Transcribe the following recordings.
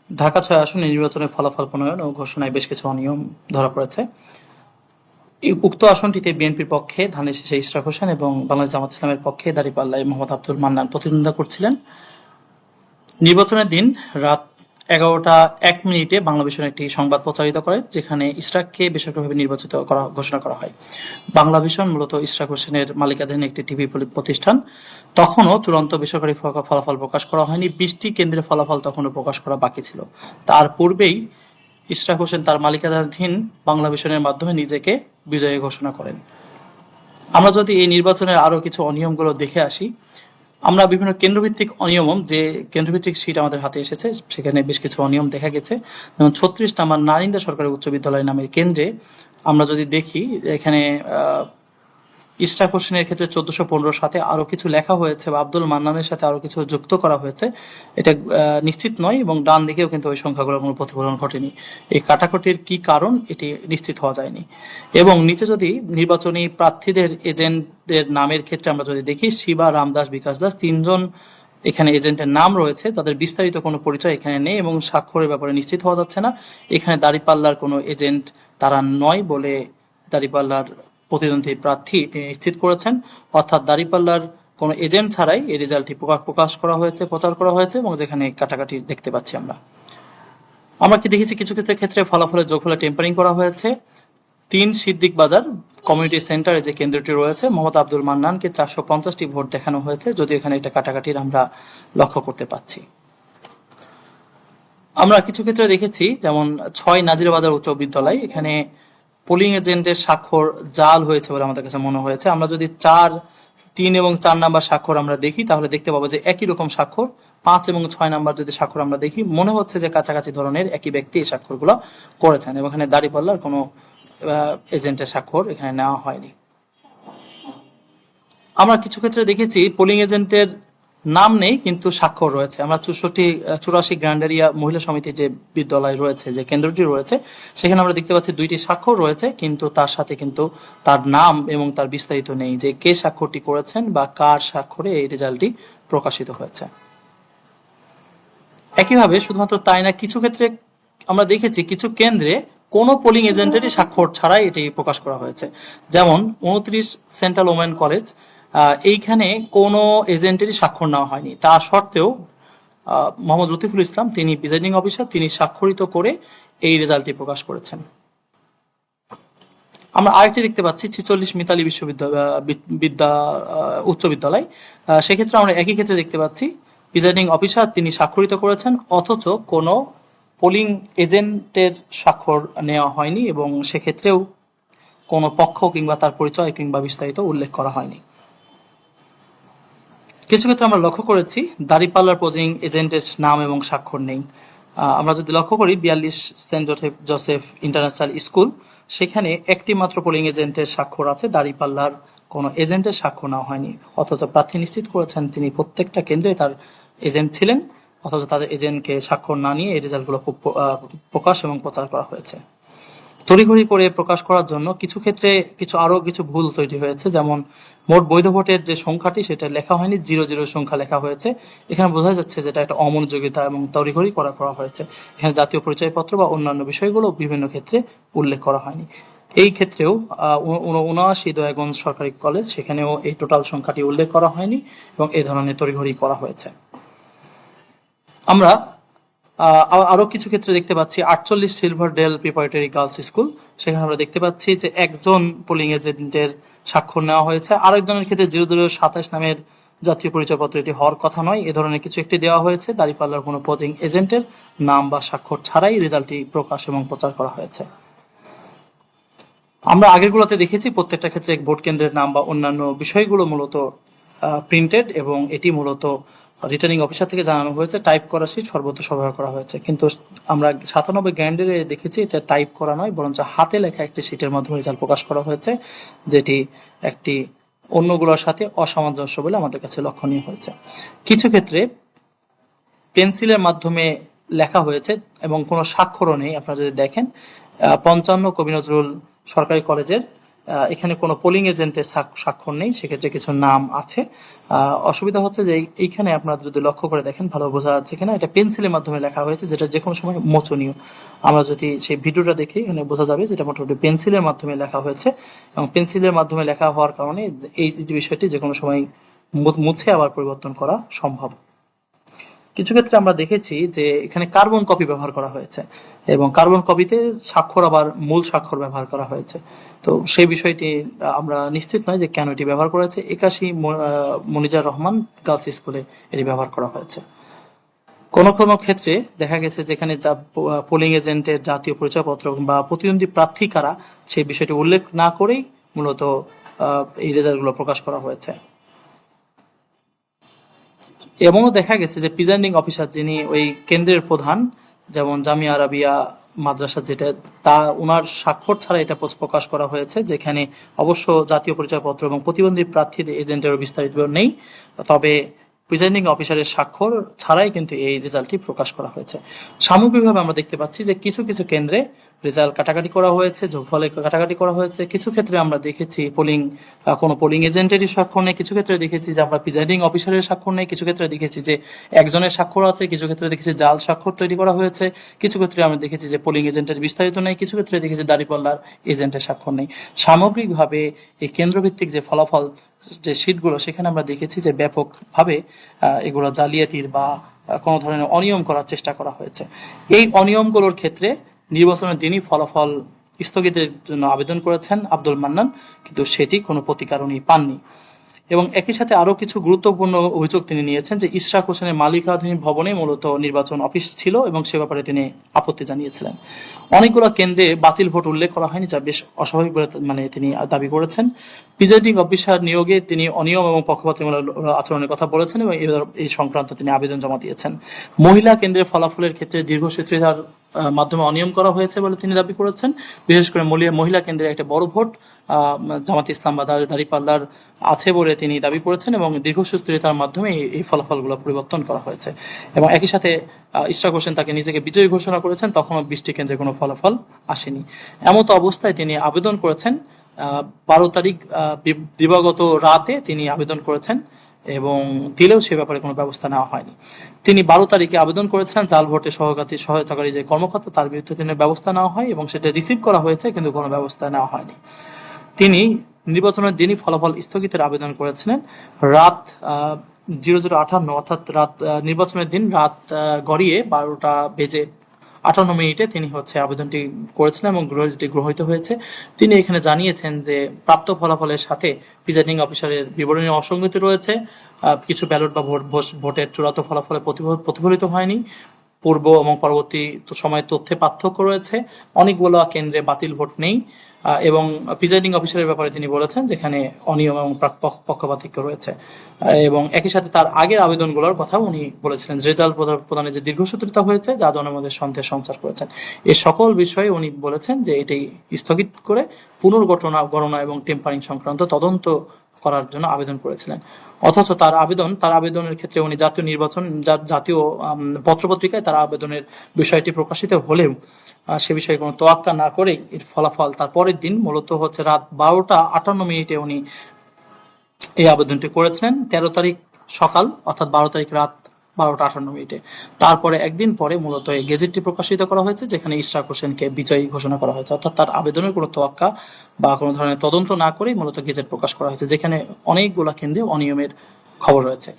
ঢাকা ৬ আসনে নির্বাচনের ফলাফল প্রণয়ন ও ঘোষণায় বেশ কিছু অনিয়ম ধরা পড়েছে। উক্ত আসনটিতে বিএনপির পক্ষে ধানের শীষে ইশরাক হোসেন এবং বাংলাদেশ জামাত ইসলামের পক্ষে দাঁড়িপাল্লায় মোহাম্মদ আব্দুল মান্নান প্রতিদ্বন্দ্বিতা করছিলেন। নির্বাচনের দিন রাত ১১টা ১ মিনিটে বাংলাভিশন একটি সংবাদ প্রচারিত করে, যেখানে ইশরাককে বেসরকারিভাবে নির্বাচিত করা ঘোষণা করা হয়। বাংলাভিশন মূলত ইশরাক হোসেনের মালিকানাধীন একটি টিভি প্রতিষ্ঠান। তখনও চূড়ান্ত বেসরকারি ফলাফল প্রকাশ করা হয়নি। ২০টি কেন্দ্রের ফলাফল তখনও প্রকাশ করা বাকি ছিল। তার পূর্বেই ইশরাক হোসেন তার মালিকানাধীন বাংলাভিশনের মাধ্যমে নিজেকে বিজয়ী ঘোষণা করেন। আমরা যদি এই নির্বাচনের আরো কিছু অনিয়মগুলো দেখে আসি, আমরা বিভিন্ন কেন্দ্রভিত্তিক অনিয়ম, যে কেন্দ্রভিত্তিক সিট আমাদের হাতে এসেছে সেখানে বেশ কিছু অনিয়ম দেখা গেছে। যেমন ৩৬ নম্বর নারিন্দা সরকারি উচ্চ বিদ্যালয় নামের কেন্দ্রে আমরা যদি দেখি, এখানে ইশরাক হোসেনের ক্ষেত্রে ১৪১৫ সাথে আরো কিছু লেখা হয়েছে বা আব্দুল মান্নানের সাথে আরো কিছু যুক্ত করা হয়েছে, এটা নিশ্চিত নয়, এবং ডান দিকেও কিন্তু ওই সংখ্যাগুলোর কোনো প্রতিফলন ঘটেনি। এই কাটাকুটির কি কারণ এটি নিশ্চিত হওয়া যায়নি। এবং নিচে যদি নির্বাচনী প্রার্থীদের এজেন্টদের নামের ক্ষেত্রে আমরা যদি দেখি, শিবা, রামদাস, বিকাশ দাস, তিনজন এখানে এজেন্টের নাম রয়েছে, তাদের বিস্তারিত কোনো পরিচয় এখানে নেই এবং স্বাক্ষরের ব্যাপারে নিশ্চিত হওয়া যাচ্ছে না। এখানে দাঁড়িপাল্লার কোনো এজেন্ট তারা নয় বলে দাঁড়িপাল্লার প্রতিদ্বন্দ্বী প্রার্থী তিনি নিশ্চিত করেছেন। অর্থাৎ দাঁড়িপাল্লার কোনো এজেন্ট ছাড়াই এই রেজাল্টটি প্রকাশ করা হয়েছে, প্রচার করা হয়েছে, এবং যেখানে কাটাকাটি দেখতে পাচ্ছি আমরা কি দেখেছি, কিছু ক্ষেত্রে ফলাফলের যোগফলে টেম্পারিং করা হয়েছে। ৩ সিদ্দিক বাজার কমিউনিটি সেন্টারে যে কেন্দ্রটি রয়েছে, মোহাম্মদ আব্দুল মান্নানকে ৪৫০টি ভোট দেখানো হয়েছে, যদি এখানে একটা কাটাকাটির আমরা লক্ষ্য করতে পাচ্ছি। আমরা কিছু ক্ষেত্রে দেখেছি, যেমন ৬ নাজিরাবাজার উচ্চ বিদ্যালয়, এখানে পোলিং এজেন্টের স্বাক্ষর জাল হয়েছে বলে আমাদের কাছে মনে হয়েছে। আমরা যদি ৩ এবং ৪ নাম্বার স্বাক্ষর আমরা দেখি, তাহলে দেখতে পাবো যে একই রকম স্বাক্ষর। ৫ এবং ৬ নাম্বার যদি স্বাক্ষর আমরা দেখি, মনে হচ্ছে যে কাছাকাছি ধরনের একই ব্যক্তি এই স্বাক্ষরগুলো করেছেন, এবং এখানে দাঁড়িপাল্লার কোনো এজেন্টের স্বাক্ষর এখানে নেওয়া হয়নি। আমরা কিছু ক্ষেত্রে দেখেছি পোলিং এজেন্টের নাম নেই কিন্তু স্বাক্ষর রয়েছে। আমরা ৮৪ গ্র্যান্ডেরিয়া মহিলা সমিতি যে বিদ্যালয় রয়েছে, যে কেন্দ্রটি রয়েছে, সেখানে আমরা দেখতে পাচ্ছি ২টি স্বাক্ষর রয়েছে, কিন্তু তার সাথে কিন্তু তার নাম এবং তার বিস্তারিত নেই, যে কে স্বাক্ষরটি করেছেন বা কার স্বাক্ষরে এই রেজাল্টটি প্রকাশিত হয়েছে। একইভাবে শুধুমাত্র তাই না, কিছু ক্ষেত্রে আমরা দেখেছি কিছু কেন্দ্রে কোনো পোলিং এজেন্টেরই স্বাক্ষর ছাড়াই এটি প্রকাশ করা হয়েছে। যেমন ২৯ সেন্ট্রাল ওমেন কলেজ, এইখানে কোনো এজেন্টেরই স্বাক্ষর নেওয়া হয়নি। তা সত্ত্বেও মোহাম্মদ লতিফুল ইসলাম, তিনি প্রিজাইডিং অফিসার, তিনি স্বাক্ষরিত করে এই রেজাল্টটি প্রকাশ করেছেন। আমরা আরেকটি দেখতে পাচ্ছি ৪৬ মিতালি উচ্চ বিদ্যালয়, সেক্ষেত্রে আমরা একই ক্ষেত্রে দেখতে পাচ্ছি প্রিজাইডিং অফিসার তিনি স্বাক্ষরিত করেছেন, অথচ কোনো পোলিং এজেন্টের স্বাক্ষর নেওয়া হয়নি, এবং সেক্ষেত্রেও কোনো পক্ষ কিংবা তার পরিচয় কিংবা বিস্তারিত উল্লেখ করা হয়নি। কিছু ক্ষেত্রে আমরা লক্ষ্য করেছি দাঁড়িপাল্লার পোলিং এজেন্টের নাম এবং স্বাক্ষর নেই। আমরা যদি লক্ষ্য করি ৪২ সেন্ট জোসেফ ইন্টারন্যাশনাল স্কুল, সেখানে একটি মাত্র পোলিং এজেন্টের স্বাক্ষর আছে, দাঁড়িপাল্লার কোনো এজেন্টের স্বাক্ষর নেওয়া হয়নি। অথচ প্রার্থী নিশ্চিত করেছেন তিনি প্রত্যেকটা কেন্দ্রে তার এজেন্ট ছিলেন, অথচ তাদের এজেন্টকে স্বাক্ষর না নিয়ে এই রেজাল্টগুলো প্রকাশ এবং প্রচার করা হয়েছে। তড়িঘড়ি করে প্রকাশ করার জন্য কিছু ক্ষেত্রে আরো কিছু ভুল তৈরি হয়েছে। যেমন মোট বৈধ ভোটের যে সংখ্যাটি সেটা লেখা হয়নি, ০০ সংখ্যা লেখা হয়েছে। এখানে বোঝা যাচ্ছে যেটা একটা অমনোযোগিতা এবং তড়িঘড়ি করা হয়েছে। এখানে জাতীয় পরিচয়পত্র বা অন্যান্য বিষয়গুলো বিভিন্ন ক্ষেত্রে উল্লেখ করা হয়নি। এই ক্ষেত্রেও ৭৯ দয়াগঞ্জ সরকারি কলেজ, সেখানেও এই টোটাল সংখ্যাটি উল্লেখ করা হয়নি এবং এই ধরনের তড়িঘড়ি করা হয়েছে। আমরা আরো কিছু ক্ষেত্রে দেখতে পাচ্ছি ৪৮ Silver Dale preparatory girls school, সেখানে আমরা দেখতে পাচ্ছি যে একজন পোলিং এজেন্টের স্বাক্ষর নেওয়া হয়েছে। আরেকজনের ক্ষেত্রে ০০২৭ নামের জাতীয় পরিচয়পত্র এটি হওয়ার কথা নয়, এ ধরনের কিছু একটি দেওয়া হয়েছে। দাঁড়িপাল্লার কোনো পোলিং এজেন্টের নাম বা স্বাক্ষর ছাড়াই রেজাল্টটি প্রকাশ এবং প্রচার করা হয়েছে। আমরা আগেরগুলোতে দেখেছি প্রত্যেকটা ক্ষেত্রে ভোট কেন্দ্রের নাম বা অন্যান্য বিষয়গুলো মূলত প্রিন্টেড, এবং এটি মূলত রিটার্নিং অফিসার থেকে জানানো হয়েছে, টাইপ করা সিট সর্বত্র সরবরাহ করা হয়েছে। কিন্তু আমরা ৯৭ গ্র্যান্ডের দেখেছি এটা টাইপ করা নয়, বরঞ্চ হাতে লেখা একটি সিটের মাধ্যমে রেজাল্ট প্রকাশ করা হয়েছে, যেটি একটি অন্যগুলোর সাথে অসামঞ্জস্য বলে আমাদের কাছে লক্ষণীয় হয়েছে। কিছু ক্ষেত্রে পেন্সিলের মাধ্যমে লেখা হয়েছে এবং কোনো স্বাক্ষরও নেই। আপনারা যদি দেখেন ৫৫ কবি নজরুল সরকারি কলেজের এখানে কোনো পোলিং এজেন্টের স্বাক্ষর নেই, সেক্ষেত্রে কিছু নাম আছে। অসুবিধা হচ্ছে যে এইখানে আপনারা যদি লক্ষ্য করে দেখেন ভালো বোঝা যাচ্ছে কিনা, এটা পেন্সিলের মাধ্যমে লেখা হয়েছে, যেটা যে কোনো সময় মোচনীয়। আমরা যদি সেই ভিডিওটা দেখি এখানে বোঝা যাবে যেটা মোটামুটি পেন্সিলের মাধ্যমে লেখা হয়েছে, এবং পেন্সিলের মাধ্যমে লেখা হওয়ার কারণে এই যে বিষয়টি যে কোনো সময় মুছে আবার পরিবর্তন করা সম্ভব। কিছু ক্ষেত্রে আমরা দেখেছি যে এখানে কার্বন কপি ব্যবহার করা হয়েছে, এবং কার্বন কপিতে স্বাক্ষর আবার মূল স্বাক্ষর ব্যবহার করা হয়েছে। তো সেই বিষয়টি আমরা নিশ্চিত নয় যে কেন এটি ব্যবহার করা হয়েছে। 81 মনিজার রহমান গার্লস স্কুলে এটি ব্যবহার করা হয়েছে। কোনো কোনো ক্ষেত্রে দেখা গেছে যেখানে পোলিং এজেন্টের জাতীয় পরিচয়পত্র বা প্রতিদ্বন্দ্বী প্রার্থী কারা সেই বিষয়টি উল্লেখ না করেই মূলত এই রেজাল্টগুলো প্রকাশ করা হয়েছে। এমনও দেখা গেছে যে প্রিজাইডিং অফিসার যিনি ওই কেন্দ্রের প্রধান, যেমন জামিয়া আরাবিয়া মাদ্রাসা যেটা, তা ওনার স্বাক্ষর ছাড়া এটা প্রকাশ করা হয়েছে, যেখানে অবশ্য জাতীয় পরিচয়পত্র এবং প্রতিবন্ধী প্রার্থীদের এজেন্টেরও বিস্তারিত নেই, তবে প্রিজাইডিং অফিসারের স্বাক্ষর ছাড়াই কিন্তু এই রেজাল্টটি প্রকাশ করা হয়েছে। সামগ্রিকভাবে আমরা দেখতে পাচ্ছি যে কিছু কিছু কেন্দ্রে রেজাল্ট কাটাকাটি করা হয়েছে, যোগফলে কাটাকাটি করা হয়েছে। কিছু ক্ষেত্রে আমরা দেখেছি কোনো পোলিং এজেন্টেরই স্বাক্ষর নেই, কিছু ক্ষেত্রে দেখেছি যে আমরা প্রিজাইডিং অফিসারের স্বাক্ষর নেই, কিছু ক্ষেত্রে দেখেছি যে একজনের স্বাক্ষর আছে, কিছু ক্ষেত্রে দেখেছি জাল স্বাক্ষর তৈরি করা হয়েছে, কিছু ক্ষেত্রে আমরা দেখেছি যে পোলিং এজেন্টের বিস্তারিত নেই, কিছু ক্ষেত্রে দেখেছি দাঁড়িপাল্লার এজেন্টের স্বাক্ষর নেই। সামগ্রিকভাবে এই কেন্দ্রভিত্তিক যে ফলাফল যে শীটগুলো, সেখানে আমরা দেখেছি যে ব্যাপকভাবে এগুলো জালিয়াতির বা কোনো ধরনের অনিয়ম করার চেষ্টা করা হয়েছে। এই অনিয়মগুলোর ক্ষেত্রে নির্বাচনের দিনই ফলাফল স্থগিতের জন্য আবেদন করেছেন আব্দুল মান্নান, কিন্তু সেটি কোনো প্রতিকার উনি পাননি। এবং একই সাথে আরো কিছু গুরুত্বপূর্ণ অভিযোগ তিনি নিয়েছেন যে ইশরাক হোসেনের মালিকানাধীন ভবনে মূলত নির্বাচন অফিস ছিল, এবং সে ব্যাপারে তিনি আপত্তি জানিয়েছিলেন। অনেকগুলো কেন্দ্রে বাতিল ভোট উল্লেখ করা হয়নি, যা বেশ অস্বাভাবিক বলে তিনি দাবি করেছেন। প্রিজাইডিং অফিসার নিয়োগে তিনি অনিয়ম এবং পক্ষপাতমূলক আচরণের কথা বলেছেন, এবং এই সংক্রান্ত তিনি আবেদন জমা দিয়েছেন। মহিলা কেন্দ্রের ফলাফলের ক্ষেত্রে দীর্ঘসূত্রিতার মাধ্যমে অনিয়ম করা হয়েছে বলে তিনি দাবি করেছেন। বিশেষ করে মহিলা কেন্দ্রে একটা বড় ভোট জামাত ইসলাম বা দাঁড়িপাল্লার আছে বলে তিনি দাবি করেছেন, এবং দীর্ঘসূত্রিতার মাধ্যমে এই ফলাফলগুলো পরিবর্তন করা হয়েছে। এবং একই সাথে ইশরাক হোসেন তাকে নিজেকে বিজয়ী ঘোষণা করেছেন, তখনও 20টি কেন্দ্রে কোনো ফলাফল আসেনি। এমতো অবস্থায় তিনি আবেদন করেছেন 12 তারিখ দিবাগত রাতে তিনি আবেদন করেছেন, এবং দিলেও সে ব্যাপারে কোনো ব্যবস্থা নেওয়া হয়নি। তিনি 12 তারিখে আবেদন করেছেন জাল ভোটে সহায়তাকারী যে কর্মকর্তা, তার বিরুদ্ধে তিনি ব্যবস্থা নেওয়া হয়, এবং সেটা রিসিভ করা হয়েছে, কিন্তু কোনো ব্যবস্থা নেওয়া হয়নি। তিনি নির্বাচনের দিনই ফলাফল স্থগিতের আবেদন করেছিলেন রাত 00:58, অর্থাৎ নির্বাচনের দিন রাত গড়িয়ে 12:58 তিনি আবেদনটি করেছিলেন, এবং গ্রহীত হয়েছে। তিনি এখানে জানিয়েছেন যে প্রাপ্ত ফলাফলের সাথে প্রিজাইডিং অফিসারের বিবরণী অসঙ্গতি রয়েছে, কিছু ব্যালট বা ভোটের চূড়ান্ত ফলাফলে প্রতিফলিত হয়নি, পূর্ব এবং পরবর্তী সময়ের তথ্যে পার্থক্য রয়েছে, অনেকগুলো কেন্দ্রে বাতিল ভোট নেই, এবং প্রিজাইডিং অফিসারের ব্যাপারে তিনি বলেছেন যেখানে অনিয়ম এবং পক্ষপাতিত্ব রয়েছে। এবং একই সাথে তার আগের আবেদনগুলোর কথা উনি বলেছিলেন, রেজাল্ট প্রদানে যে দীর্ঘসূত্রিতা হয়েছে যা জনের মধ্যে সন্দেহ সঞ্চার করেছেন। এই সকল বিষয়ে উনি বলেছেন যে এটি স্থগিত করে পুনর্গণনা এবং টেম্পারিং সংক্রান্ত তদন্ত করার জন্য আবেদন করেছিলেন। অথচ তার আবেদনের ক্ষেত্রে উনি জাতীয় পত্রপত্রিকায় তার আবেদনের বিষয়টি প্রকাশিত হলেও সে বিষয়ে কোনো তোয়াক্কা না করেই এর ফলাফল তার পরের দিন মূলত রাত 12:58 উনি এই আবেদনটি করেছিলেন। 13 তারিখ সকাল, অর্থাৎ 12 তারিখ রাত 12:58। তারপরে একদিন পরে মূলত এই গেজেটটি প্রকাশিত করা হয়েছে, যেখানে ইশরাক হোসেনকে বিজয়ী ঘোষণা করা হয়েছে, অর্থাৎ তার আবেদনের কোনো তোয়াক্কা বা কোনো ধরনের তদন্ত না করেই মূলত গেজেট প্রকাশ করা হয়েছে, যেখানে অনেকগুলো কেন্দ্রে অনিয়মের খবর রয়েছে।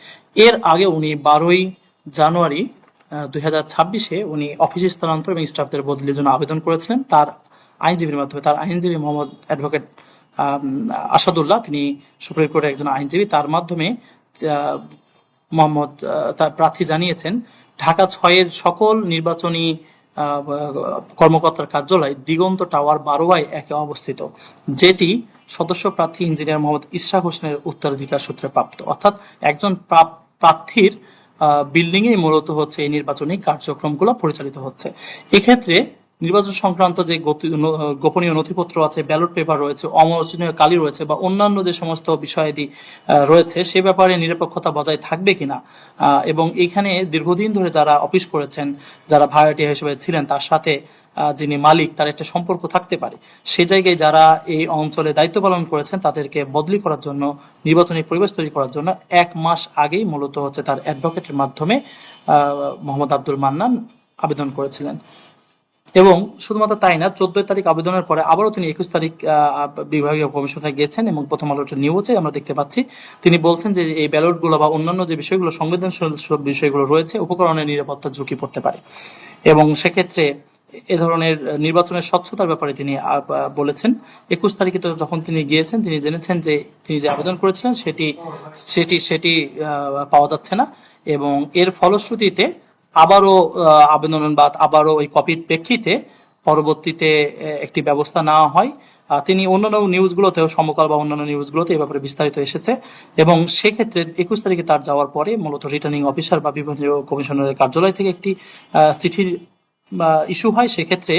এর আগে উনি 12 জানুয়ারি 2026 উনি অফিস স্থানান্তর এবং স্টাফদের বদলির জন্য আবেদন করেছিলেন তার আইনজীবীর মাধ্যমে। তার আইনজীবী মোহাম্মদ অ্যাডভোকেট আসাদুল্লাহ, তিনি সুপ্রিম কোর্টের একজন আইনজীবী, তার মাধ্যমে তার প্রার্থী জানিয়েছেন ঢাকা 6-এর সকল নির্বাচনী কর্মকর্তার কার্যালয় দিগন্ত টাওয়ার 12/1 অবস্থিত, যেটি সদস্য প্রার্থী ইঞ্জিনিয়ার মোহাম্মদ ইশরাক হোসেনের উত্তরাধিকার সূত্রে প্রাপ্ত। অর্থাৎ একজন প্রার্থীর বিল্ডিং এ মূলত এই নির্বাচনী কার্যক্রমগুলো পরিচালিত হচ্ছে। এক্ষেত্রে নির্বাচন সংক্রান্ত যে গোপনীয় নথিপত্র আছে, ব্যালট পেপার রয়েছে, অমোচনীয় কালি রয়েছে বা অন্যান্য যে সমস্ত বিষয়াদি রয়েছে সে ব্যাপারে নিরপেক্ষতা বজায় থাকবে কিনা, এবং এখানে দীর্ঘদিন ধরে যারা অফিস করেছেন, যারা ভাড়াটিয়া হিসেবে ছিলেন, তার সাথে যিনি মালিক তার একটা সম্পর্ক থাকতে পারে। সে জায়গায় যারা এই অঞ্চলে দায়িত্ব পালন করেছেন তাদেরকে বদলি করার জন্য, নির্বাচনী পরিবেশ তৈরি করার জন্য 1 মাস আগেই মূলত হচ্ছে তার অ্যাডভোকেটের মাধ্যমে মোহাম্মদ আব্দুল মান্নান আবেদন করেছিলেন। এবং শুধুমাত্র তাই না, 14 তারিখ আবেদনের পরে আবারও তিনি 21 তারিখ বিভাগীয় কমিশনে গেছেন এবং প্রথম আলোর নিউজে আমরা দেখতে পাচ্ছি তিনি বলছেন যে এই ব্যালটগুলো বা অন্যান্য যে বিষয়গুলো, সংবেদনশীল সব বিষয়গুলো রয়েছে, উপকরণের নিরাপত্তা ঝুঁকি পড়তে পারে এবং সেক্ষেত্রে এ ধরনের নির্বাচনের স্বচ্ছতার ব্যাপারে তিনি বলেছেন। 21 তারিখে তো যখন তিনি গিয়েছেন তিনি জেনেছেন যে তিনি যে আবেদন করেছিলেন সেটি সেটি সেটি পাওয়া যাচ্ছে না এবং এর ফলশ্রুতিতে আবারও আবেদন বা আবারও ওই কপির প্রেক্ষিতে পরবর্তীতে একটি ব্যবস্থা নেওয়া হয়। তিনি অন্যান্য নিউজগুলোতেও, সমকাল বা অন্যান্য নিউজগুলোতে এই ব্যাপারে বিস্তারিত এসেছে এবং সেক্ষেত্রে 21 তারিখে তার যাওয়ার পরে মূলত রিটার্নিং অফিসার বা বিভাগীয় কমিশনারের কার্যালয় থেকে একটি চিঠির ইস্যু হয়। সেক্ষেত্রে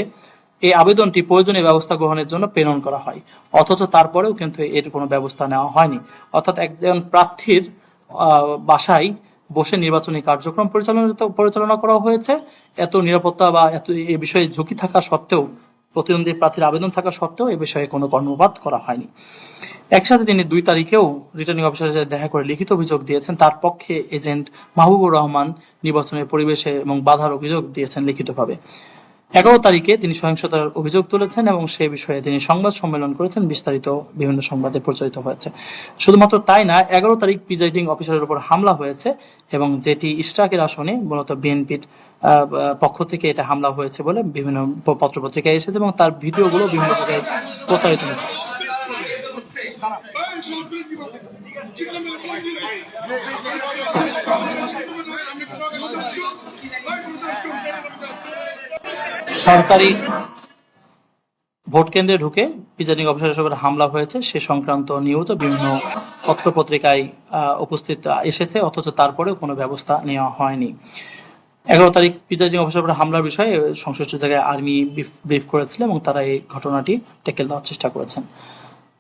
এই আবেদনটি প্রয়োজনীয় ব্যবস্থা গ্রহণের জন্য প্রেরণ করা হয়, অথচ তারপরেও কিন্তু এর কোনো ব্যবস্থা নেওয়া হয়নি। অর্থাৎ একজন প্রার্থীর বাসায় বসে নির্বাচনী কার্যক্রম পরিচালনা করা হয়েছে, এত নিরাপত্তা বা এত এ বিষয়ে ঝুঁকি থাকা সত্ত্বেও, প্রতিদ্বন্দ্বী প্রার্থীর আবেদন থাকা সত্ত্বেও এ বিষয়ে কোনো কর্ণপাত করা হয়নি। একসাথে তিনি 2 তারিখেও রিটার্নিং অফিসারের সাথে দেখা করে লিখিত অভিযোগ দিয়েছেন। তার পক্ষে এজেন্ট মাহবুবুর রহমান নির্বাচনের পরিবেশে এবং বাধার অভিযোগ দিয়েছেন লিখিতভাবে। 11 তারিখে তিনি সহিংসতার অভিযোগ তুলেছেন এবং সে বিষয়ে তিনি সংবাদ সম্মেলন করেছেন, বিস্তারিত বিভিন্ন সংবাদে প্রচারিত হয়েছে। শুধুমাত্র তাই না, 11 তারিখ প্রিজাইডিং অফিসারের উপর হামলা হয়েছে এবং যেটি ইশরাকের আসনে মূলত বিএনপির পক্ষ থেকে এটা হামলা হয়েছে বলে বিভিন্ন পত্রপত্রিকায় এসেছে এবং তার ভিডিওগুলো বিভিন্ন জায়গায় প্রচারিত হয়েছে। সরকারি ভোট কেন্দ্রে ঢুকে প্রিজাইডিং অফিসারের উপর হামলা হয়েছে সে সংক্রান্ত নিউজও বিভিন্ন পত্রপত্রিকায় উপস্থিত এসেছে, অথচ তারপরেও কোনো ব্যবস্থা নেওয়া হয়নি। 11 তারিখ প্রিজাইডিং অফিসারের উপর হামলার বিষয়ে সংশ্লিষ্ট জায়গায় আর্মি ব্রিফ করেছিল এবং তারা এই ঘটনাটি ট্যাকেল দেওয়ার চেষ্টা করেছেন।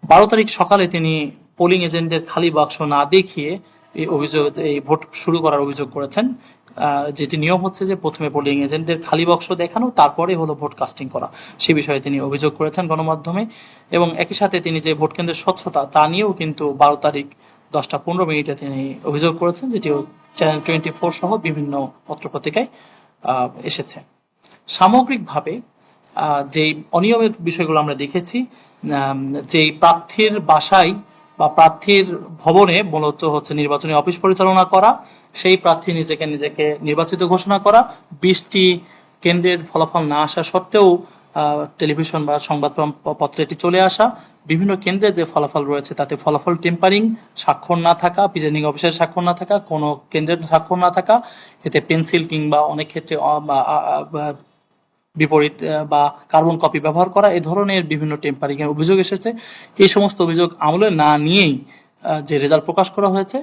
12 তারিখ সকালে তিনি পোলিং এজেন্টদের খালি বাক্স না দেখিয়ে এই ভোট শুরু করার অভিযোগ করেছেন। যেটি নিয়ম হচ্ছে যে প্রথমে পোলিং এজেন্টদের খালি বাক্স দেখানো, তারপরে হলো ভোট কাস্টিং করা, সে বিষয়ে তিনি অভিযোগ করেছেন গণমাধ্যমে। এবং একই সাথে তিনি যে ভোট কেন্দ্রের স্বচ্ছতা তা নিয়েও কিন্তু 12 তারিখ 10:15 তিনি অভিযোগ করেছেন, যেটিও চ্যানেল 24 সহ বিভিন্ন পত্রপত্রিকায় এসেছে। সামগ্রিকভাবে যে অনিয়মের বিষয়গুলো আমরা দেখেছি, যে প্রার্থীর বাসায় বা প্রার্থীর ভবনে মূলত হচ্ছে নির্বাচনী অফিস পরিচালনা করা, সেই প্রার্থী নিজেকে নির্বাচিত ঘোষণা করা, 20টি কেন্দ্রের ফলাফল না আসা সত্ত্বেও টেলিভিশন বা সংবাদপত্রে এটি চলে আসা, বিভিন্ন কেন্দ্রে যে ফলাফল রয়েছে তাতে ফলাফল টেম্পারিং, স্বাক্ষর না থাকা, প্রিজাইডিং অফিসারের স্বাক্ষর না থাকা, কোনো কেন্দ্রের স্বাক্ষর না থাকা, এতে পেন্সিল কিংবা অনেক ক্ষেত্রে বিপরীত বা কার্বন কপি ব্যবহার করা, এ ধরনের বিভিন্ন টেম্পারিং এর অভিযোগ এসেছে। এই সমস্ত অভিযোগ আমলে না নিয়েই যে রেজাল্ট প্রকাশ করা হয়েছে,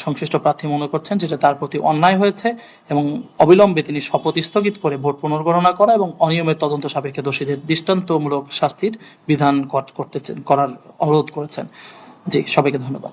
সংশ্লিষ্ট প্রার্থী মনে করছেন যেটা তার প্রতি অন্যায় হয়েছে এবং অবিলম্বে তিনি শপথ স্থগিত করে ভোট পুনর্গণনা করা এবং অনিয়মের তদন্ত সাপেক্ষে দোষীদের দৃষ্টান্তমূলক শাস্তির বিধান করার অনুরোধ করেছেন। জি, সবাইকে ধন্যবাদ।